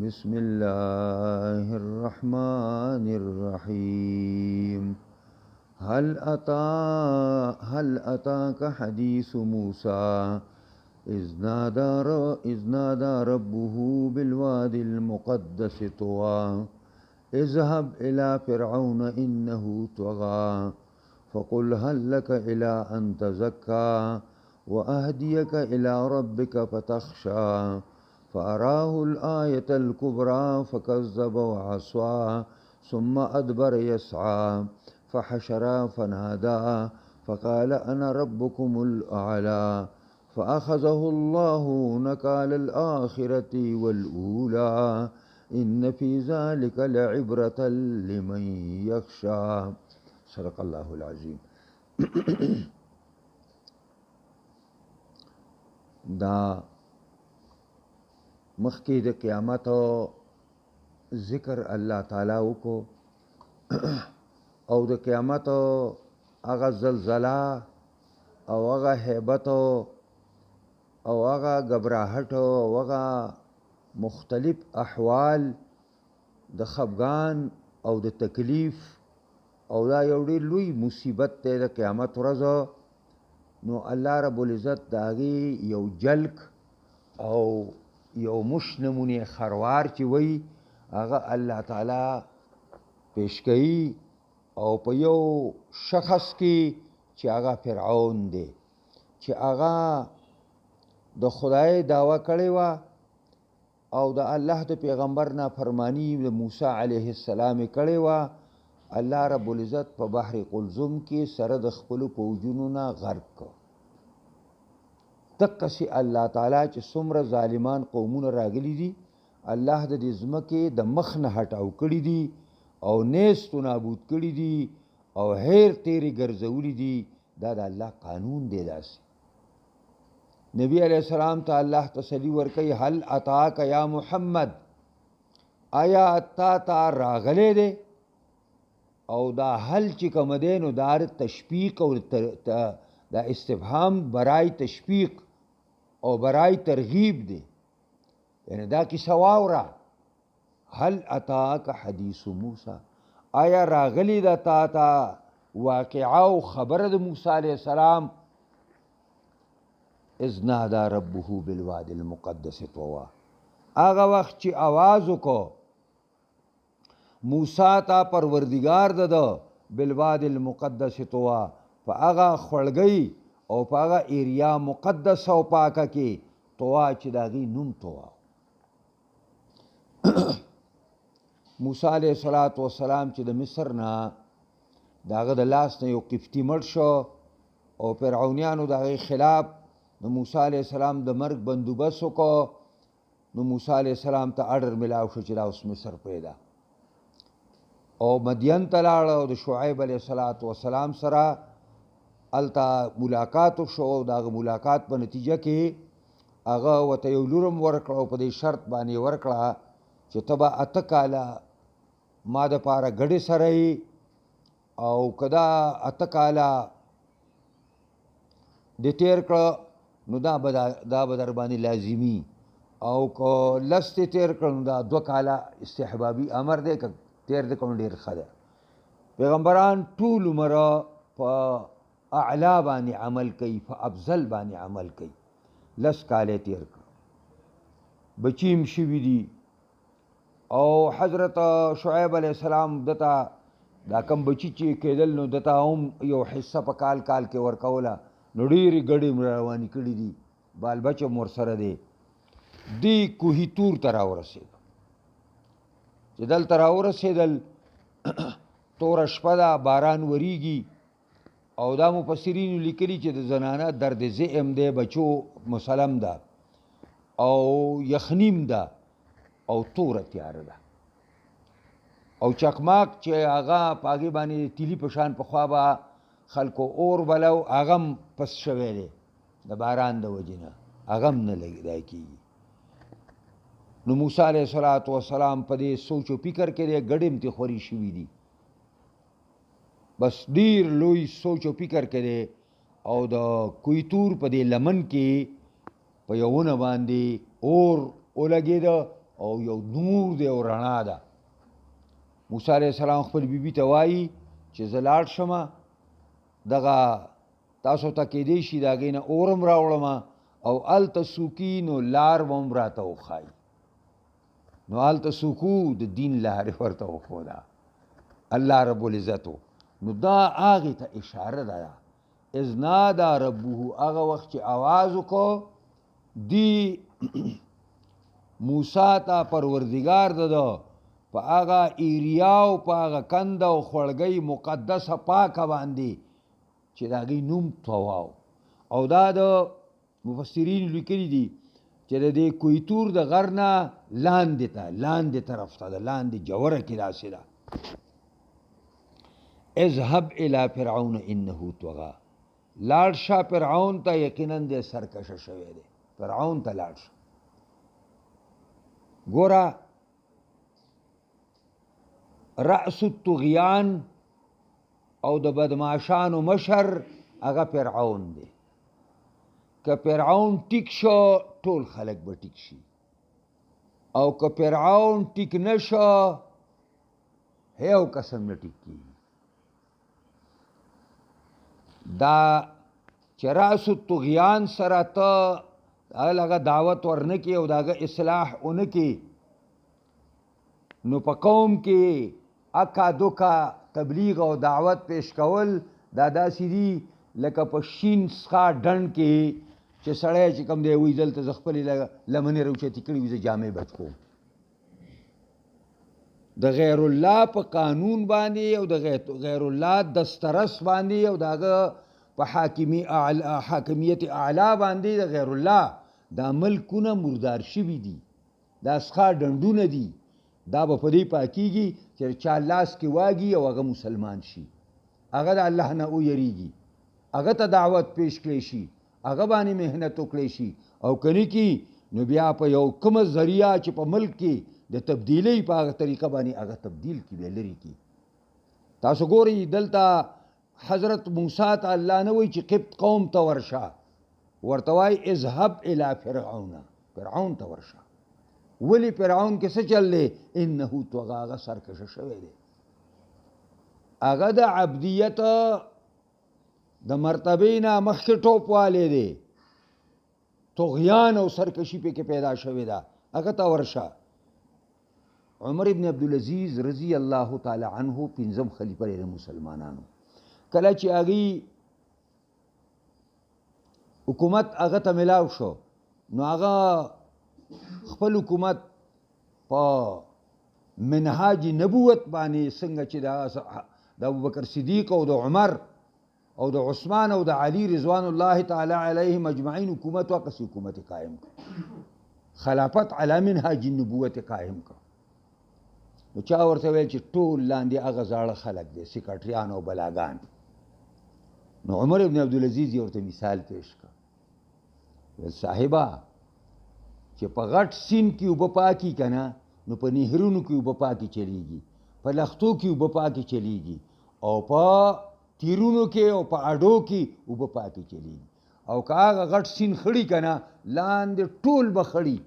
بسم الله الرحمن الرحيم هل أتاك حديث موسى إذ نادى ربه بالوادي المقدس طوى اذهب إلى فرعون إنه طغى فقل هل لك إلى أن تزكى وأهديك إلى ربك فتخشى فأراه الآية الكبرى فكذب وعصى ثم أدبر يسعى فحشر فنادى فقال أنا ربكم الأعلى فأخذه الله نكال الآخرة والأولى إن في ذلك لعبرة لمن يخشى صدق الله العظيم. دا مخکې د قیامت ذکر الله تعالی وکړو او د قیامت هغه زلزله او هغه هیبت او هغه غبراهټ او هغه مختلف احوال د خفګان او د تکلیف او دا یو ډېر لوی مصیبت دی د قیامت ورځ. نو الله رب العزت د هغې یو جلک او یو مش نمونې خروار چې وی هغه الله تعالی پیش کوي او په یو شخص کې چې هغه فرعون دی چې هغه د خدای دعوه کړې وه او د الله د پیغمبر نافرماني د موسی علیه السلام کړې وه. الله رب العزت په بحر قلزم کې سره د خپلو پوجونو نه غرق کړ. دقسې الله تعالی چې څومره ظالمان قومونه راغلي دي الله د دې ځمکې د مخ نه هټاو کړي دي او نیست و نابود کړي دي او هیر تیرې ګرځولي دي. دا د الله قانون دی. داسې نبی علیہ السلام ته الله تسلی ورکوي هل اتاک یا محمد آیا تا ته راغلی دی او دا حل چې کوم دی نو دا تشویق او دا استفهام برای تشویق او برای ترغیب دی. یعنی دا کیسه واوره هل اتاک حدیث موسی آیا راغلی دا تا ته واقعه او خبره د موسی علیه السلام اذ نادى ربه بالوادي المقدس طوى هغه وخت چې आवाज وکړو موسی ته پروردگار دده بالوادي المقدس طوى په هغه خړګۍ او په هغه ایریا مقدس او پاکه کې طوا چې د هغې نوم طوا. موسی علیه السلام چې د مصر نه د هغه د لاس نه یو قفطي مړ شو او فرعونیانو د هغې خلاف نو موسی علیه السلام د مرګ بندوبست وکړو. نو موسی علیه السلام ته اډر ملاو شو چې دا اوس مصر پیدا او مدین ته لاړ او د شعیب علیه السلام سره هلته ملاقات وشو. د هغه ملاقات په نتیجه کې هغه ورته یو لور هم ورکړه او په دې شرط باندې ورکړه چې ته به 8 کاله ما دپاره ګډې سره یې او که دا 8 کاله دې تېر کړه نو دا به در باندې لازمي او که لس دې تېر کړه نو دا 2 کاله استحبابي امر دی که تېر دې کړو ډېر ښه دی. پیغمبران ټول عمره په اعلا باندې عمل کوي په افضل باندې عمل کوي. 10 کاله تېر کړه بچیم شوي دي او حضرت شعیب علیه السلام دته دا کم بچی چې کېدل نو دته هم یو حصه په کال کې ورکوله نو ډېرې ګډې روانې کړي دي بال بچه هم ورسره دی. دې کوهي تور ته راورسېدل چې دلته راورسېدل توره شپه ده باران وریږي او دا مفسرینو لیکلي چې د زنانه درد ذئم دی بچو مسلم ده او یخنیم ده او توره تیاره ده او چکماک چې هغه په هغې باندې تیلي په شان پخوا به خلکو اور بلو هغه هم پس شوی دی د باران د وجې نه هغه هم نه لګېدای کېږي. نو موسی علیه السلام په دې سوچ و فکر کې دی ګډې هم ترې خوري شوي دي بس ډېر لوی سوچ و فکر کې دی او د کوی تور په دې لمن کې په یو ونه باندې اور ولګېده او یو نور دی او رڼا ده. موسی علیه السلام خپل بیبي ته وایي چې زه لاړ شمه دغه تاسو ته کیدی شي د هغې نه اورم راوړمه او هلته څوکي نو لار به هم راته وښایي. نو هلته څوکو د دین لارې ورته وښوده الله رب العزتو. نو دا هغې ته اشاره ده اذ نادا ربه، هغه وخت چې آواز وکړو دی موسی ته پروردګار ده په هغه ایریا او په هغه کنده او خوړګۍ مقدسه پاکه باندې چې د هغې نوم طوا او دا د مفسرین لیکلي دي چې د دې کویتور د غر نه لاندې طرف ته ده، لاندې جوره کې داسې ده. اذهب الى فرعون انه طغى، لاړ شه فرعون ته یقینا دی سرکشه شوی دی. فرعون ته لاړ شه. ګوره رأس الطغیان او د بدمعشانو مشر هغه فرعون دی. که فرعون ټیک شو ټول خلک به ټیک شي، او که فرعون ټیک نشو هیو قسم نه ټیک کیږي. دا چې رأس الطغیان سره ته هغه دعوت ورنکې او د هغه اصلاح ونکې، نو په قوم کې اکا دوکا تبلیغ او دعوت پیش کول دا داسې دي لکه په شین څخه ډنډ کې چې سړی چې کوم دی وایي دلته زه خپلې لمنې راوچتې کړي وي زه جامې بچ کوم. د غیر الله په قانون باندې او د غیر الله دسترس باندې او د هغه په حاکمیت اعلی باندې د غیر الله دا ملکونه مردار شوي دي، دا څخه ډنډونه دي. دا به په دې پاکیږي چې چا لاس کې واګي او هغه مسلمان شي، هغه د الله نه ویریږي، هغه ته دعوت پیش کړی شي، هغه باندې محنت وکړی شي، او کني کې نو بیا په یو کومه ذریعه چې په ملک کې د تبدیلی په هغه طریقه باندې هغه تبدیل کی به لري کی. تاسو ګورئ دلته حضرت موسی ته الله نه وایي چې قبط قوم ته ورشه، ورته وایي اذهب الی فرعون، فرعون ته ورشه. ولی فرعون کې څه چل دی؟ انه طغى، هغه سرکشه شوی دی، هغه د عبدیت د مرتبې نه مخکې ټوپ والی دی، طغیان او سرکشي پکې پیدا شوې ده، هغه ته ورشه. عمر ابن عبدالعزیز رضی الله تعالی عنه پنځم خلیفه دی د مسلمانانو. کله چې هغې حکومت هغه ته ملاو شو نو هغه خپل حکومت په منهاج نبوت باندې څنګه چې د ابوبکر صدیق او د عمر او د عثمان او د علی رضوان الله تعالی علیهم اجمعین حکومت وقص حکومت قائم کړ، خلافت علی منهاج النبوت قائم کړ. نو چا ورته ویل چې ټول لاندې هغه زاړه خلک دي سیکرټریان او بلاګان. نو عمر ابن عبدالعزیز یې ورته مثال پیش کړ، ویل صاحبه چې په غټ سیند کې اوبه پاکي که نه نو په نهرونو کې اوبه پاکي چلیږي، په لختو کې اوبه پاکي چلیږي، او په تیرونو کې او په اډو کې اوبه پاکي چلیږي. او که هغه غټ سیند خړي که نه لاندې ټول به خړي،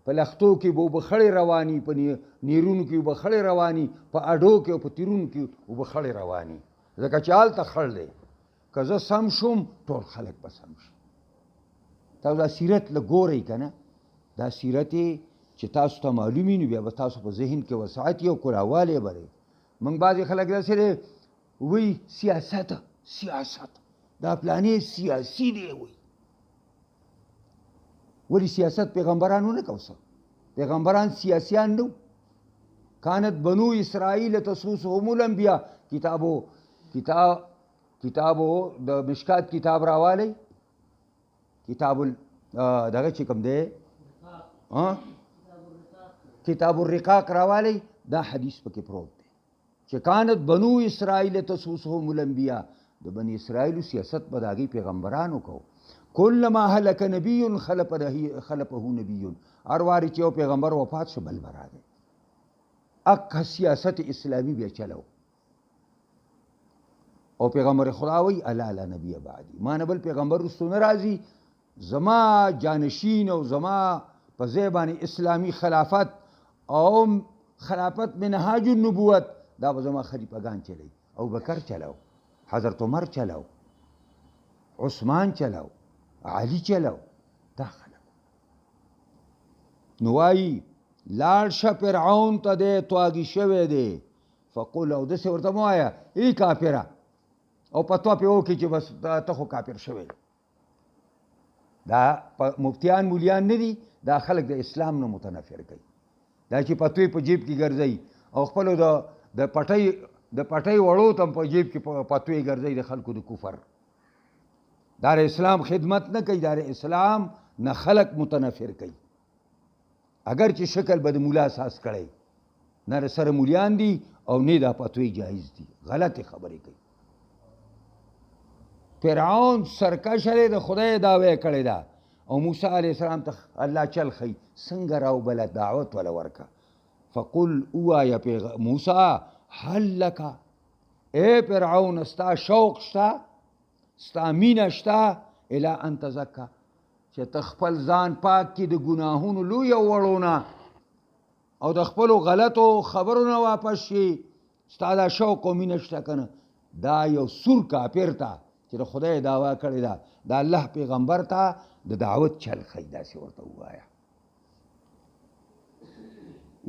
په لختو کې به اوبه خړې رواني، په نیرونو کې اوبه خړې رواني، په اډو کې او په تیرونو کې اوبه خړې رواني، ځکه چې هلته خړ دی. که زه سم شوم ټول خلک به سم شي. تاسو دا سیرت له ګورئ که نه، دا سیرت چې تاسو ته معلوم وي نو بیا به تاسو په ذهن کې وسعت یو کلاوالی به دی. موږ بعضې خلک داسې دی وایي سیاست دا پلانې سیاسي دی وایي. ولی سیاست پیغمبرانو نه کوسه، پیغمبران سیاسیان نو. کانت بنو اسرائیل تسوسهم الانبیاء. کتابو د مشکات کتاب راوالی، کتاب دغه چې کوم دی کتاب الرقاق راوالی، دا حدیث پکې پروت دی چې کانت بنو اسرائیل تسوسهم الانبیاء، د بنی اسرائیلو سیاست به د هغې پیغمبرانو کو. کلما هلک نبی خلفه نبی، هر وارې چې یو پیغمبر وفات شو بل به راغی. اکه سیاست اسلامی بیا چلو. او پیغمبر خدا وی الا لا نبی بعدی، ما نه بل پیغمبر رستو نه راځي، زما جانشین او زما په ځای باندې اسلامي خلافت او خلافت منهاج النبوت دا به زما خلیفګان چلی ابوبکر چلاو حضرت عمر چلاو عثمان چلاو علي چلاو دا خلک نو وایي لاړ شه فرعون ته دی تواږي شوی دی فقول او داسې ورته مه وایه ای کافره او فتوا پې وکړي چې بس ته خو کافر شوی دا مفتیان مولیان نه دي دا خلک د اسلام نه متنفر کوي دا چې فتوی په جیب کې ګرځوي او خپلو د پټۍ وړو ته په جیب کې فتوی ګرځوي د خلکو د کفر دا اسلام خدمت نه کوي دا اسلام نه خلق متنفر کوي اگر چې شکل به د مولا اساس کړی نه سره مولیان دي او نه دا فتوی جایز دي غلطې خبرې کوي فرعون سرکش دی د خدای دعوی کړې ده او موسی علیه السلام ته الله چل ښیي څنګه راوبله دعوت وله ورکه فقل ووایه موسی هل لکه ای فرعون ستا شوق شته ستا مینه شته الی ان تزکه چې ته خپل ځان پاک کړي د ګناهونو لویو وړو نه او د خپلو غلطو خبرو نه واپس شي ستا دا شوق او مینه شته که نه دا یو سور کافر ته چې د خدای دعوا کړې ده د الله پیغمبر ته د دعوت چل ښیي داسې ورته ووایه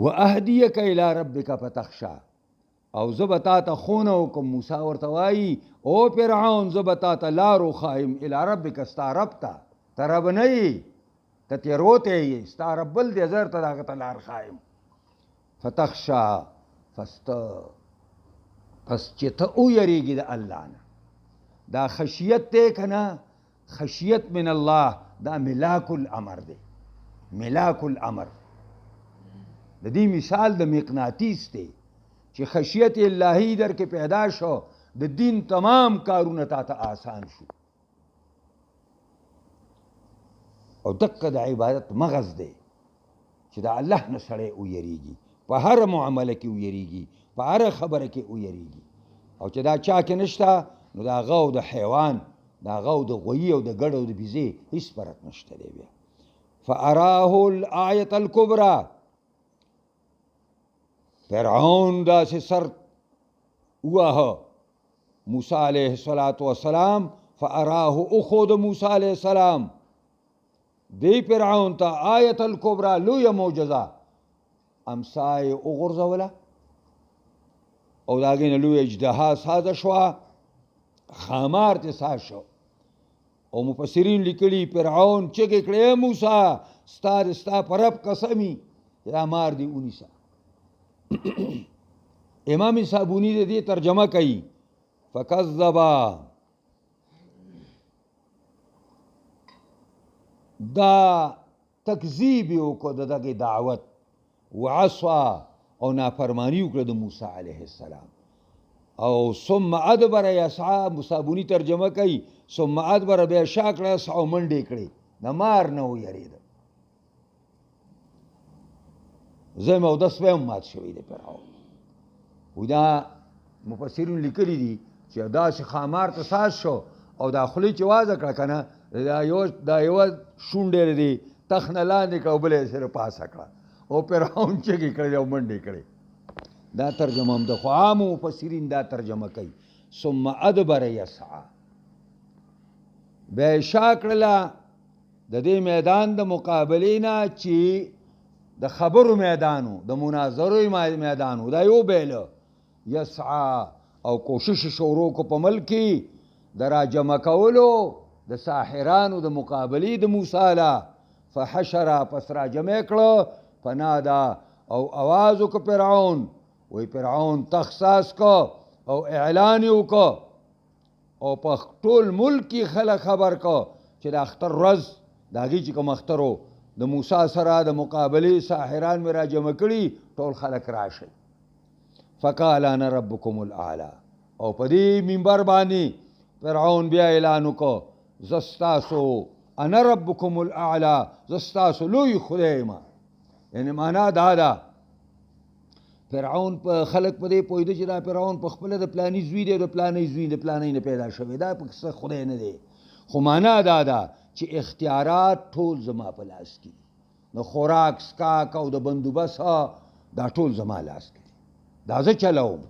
واهدیک الی ربک فتخشا او زه به تا ته ښوونه وکړم موسی ورته وایي او فرعون زه به تا ته لار وښایم الی ربک ستا رب ته ته رب نه یې ته تېروتی یې ستا رب بل دی زه درته د هغه ته لار ښایم فتخشا پس چې ته ویریږي د الله نه دا خشیت دی که نه خشیت من الله دا ملاک الامر دی ملاک الامر د دې مثال د مقناطیس دی چې خشیت الهی در کې پیدا شو د دین تمام کارونه تا ته آسان شو او دقه د عبادت مغز دی چې د الله نه سړی ویریږي په هر معامله کې ویریږي په هر خبره کې ویریږي او چې دا چا کې نشته نو د هغه او د حیوان د هغه او د غویي او د ګډ او د بیزې هېڅ فرق نشته دی بیا فاراه الآیة الکبرى فرعون داسې سر وواهه موسی علیه السلام فاراه اخود موسی علیه السلام دی فرعون ته آیة الکبرى لویه معجزه امسای وغورځوله او د هغې نه لویه اژدها سازه شوه خامار ته ساز شو او مفسرین لیکلي فرعون چغې کړې موسی ستا په رب قسمي دا مار دی ونیسه امام صابونی د دې ترجمه کوي فکذبا دا تکذیب یې وکړو د دغې دعوت وعصا او نافرمانی وکړه د موسی علیه السلام او ثم ادبر یسعی صابونی ترجمه کوي ثم ادبر بیا شا کړه یسعی او منډې کړې د مار نه ویرېده زم او دس به هم مات شوی دی فرعون و دا مفسرین لیکلی دي چې داسې خامار ته ساز شو او دا خولې چې وازه کړه که نه دا یوه شونډې دی تخ نه لاندې کړه او بله یې سره پاسه کړه او فرعون چغې کړې او منډې کړې دا ترجمه هم ده خو عامو مفسرین دا ترجمه کوي ثم ادبر یسعی بیا یې شا کړله د دې میدان د مقابلې نه چې د خبرو میدانو د مناظرو میدانو دا یو بیله یسعی او کوشش شروع کو په ملک کې د راجمع کولو د ساحرانو د مقابلې د موسی له فحشر پس راجمع کړه فنادا او آواز وکړه فرعون وی فرعون تخصاص کو او اعلان وکړه او په ټول ملک کې خلک خبر کو چې د اختر ورځ د هغې چې کوم اختر و د موسی سره د مقابلې ساحران مې راجمع کړي ټول خلک راشئ فقال انا ربکم الاعلی او په دې منبر باندې فرعون بیا اعلان وکړه زه ستاسو انا ربکم الاعلی زه ستاسو لوی خدای یم یعنې معنا دا ده فرعون په خلک په دې پوهېده چې دا فرعون په خپله د پلاني زوی دی د پلانۍ زوی د پلانۍ نه پیدا شوی دا په څه خدای نه دی خو معنا دا ده چې اختیارات ټول زما په لاس کې د خوراک سکاک او د بندوبست دا ټول زما لاس کې دي، دا زه چلوم.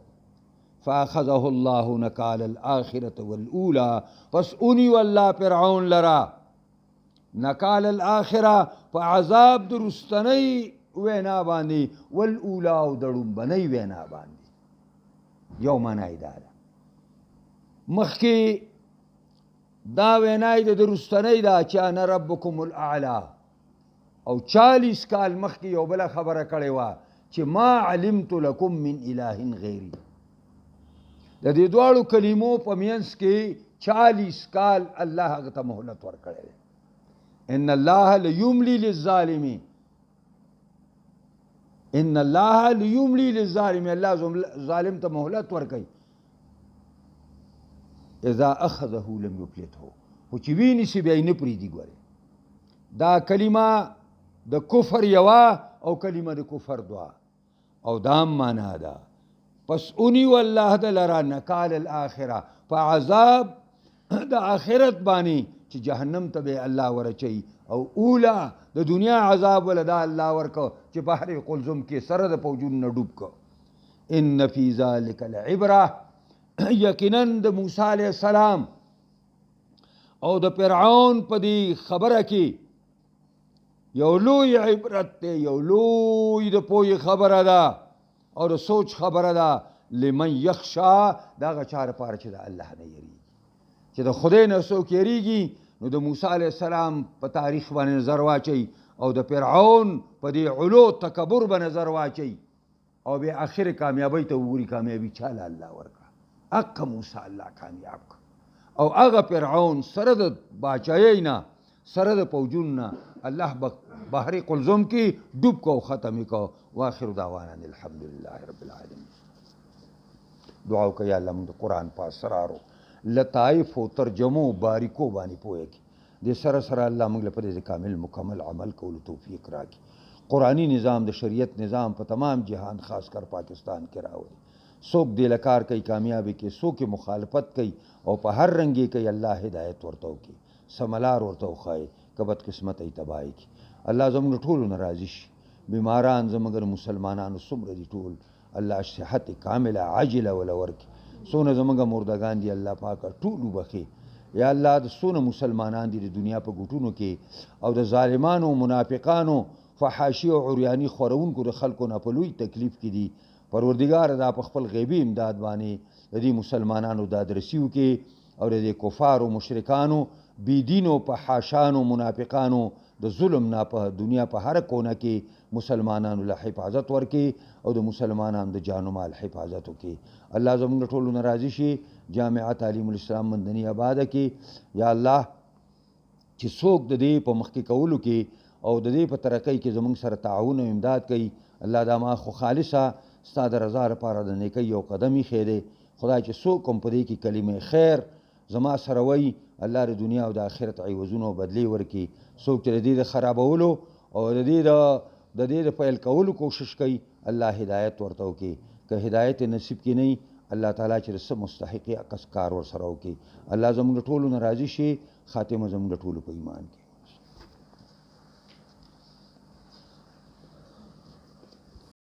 فاخذه الله نکال الاخرة والاولى، پس اونیو الله فرعون لرا نکال الاخره په عذاب د رستنۍ وینا باندې، والاولی او د ړومبنۍ وینا باندې. یو معنا یې دا ده، مخکې دا وینا یې د رستنۍ ده چې انا ربکم الاعلی، او 40 کال مخکې یو بله خبره کړې وه چې ما علمت لکم من اله غیری. د دې دواړو کلمو په منځ کې 40 کال الله هغه ته مهلت ورکړی دی. ان الله لیملی للظالمین، ان الله لیملی للظالمین، الله ظالم ته مهلت ورکوي. اذا اخذه لم یفلته، خو چې وینیسي بیا یې نه پرېږدي. ګورې دا کلمه د کفر یوه او کلمه د کفر دوه، او دا هم معنا ده. پس اونیو الله د لره نکال الاخره، په عذاب د آخرت باندې چې جهنم ته به الله ورچوي، او اولا د دنیا عذاب ولا دا الله ورکو چې بحر قلزم کې سره د پوجون نه ډوب کو. ان فی ذلک العبره، یقینا د موسی علیہ السلام او د فرعون په دې خبره کې یو لوی عبرت دی، یو لوی د پوهې خبره ده او د سوچ خبره ده. لمن یخشا، دا هغه چا لپاره چې د الله نه یریږي، چې د خدای نه څوک یریږي نو د موسی علیہ السلام په تاریخ باندې نظر واچي او د فرعون په دې علو تکبر باندې نظر واچي، او بیا آخر کامیابی ته وګوري. کامیابی چاله الله ورکړه، حق موسی الله کامیاب کړ، او هغه فرعون سره د باچایۍ نه سره د پوجون نه الله بحر قلزم کې ډوب کو، ختم کو. واخر دعوانا الحمدلله رب العالمین. دعا وکړه یا الله موږ د قرآن په اسرارو لطائف او ترجمو باریکو باندې پوهه کې د سره سره الله موږ لپاره د کامل مکمل عمل کولو توفیق راکړي. قرآنی نظام د شریعت نظام په تمام جهان خاص کر پاکستان کې راوړي. څوک دې لکار کوي کامیابی کې، څوک مخالفت کوي او په هر رنګ کې الله هدایت ورته وکړي، سملار ورته وښایي، که بد قسمت ای تباهی کړي. الله زموږ ټولو نه راضي شي. بیماران زموږ مسلمانانو څومره دي ټول الله صحت کامله عاجله ولا ورکړي. څونه زموږ مردگان دي الله پاکه ټول وبخي. یا الله د څونه مسلمانان دي د دنیا په ګوټونو کې او د ظالمانو منافقانو فحاشي او عریاني خورونکو د خلکو نه په لوی تکلیف کې دي. پروردګار دا په خپل غیبي امداد باندې د دې مسلمانانو دادرسي وکړي او د دې کفارو مشرکانو بيدینو په حاشانو منافقانو د ظلم نه په دنیا په هر کونه کې مسلمانانو له حفاظت ورکړي او د مسلمانانو د جان او مال حفاظت وکړي. الله زموږ ټولو نه راضي شي. جامعه تعلیم الاسلام مندنی آباد کې یا الله چې څوک د دې په مخکې کولو کې او د دې په ترقۍ کې زموږ سره تعاون او امداد کوي، الله دا ما خو خالصه ستا د رضا لپاره د نیکۍ یو قدم ایښی دی. خدای چې څوک هم په دې کې کلمه خیر زما سره وایي، الله د دنیا او د آخرت عوضونه او بدلې ورکړي. څوک چې د دې د خرابولو او د دې د پیل کولو کوشش کوي، الله هدایت ورته وکړي. که هدایت نصیب کې نه الله تعالی چې څه مستحق کار ور سره وکړي. الله زموږ ټولو نه راضي شي. خاتمه زموږ ټولو په ایمان کې.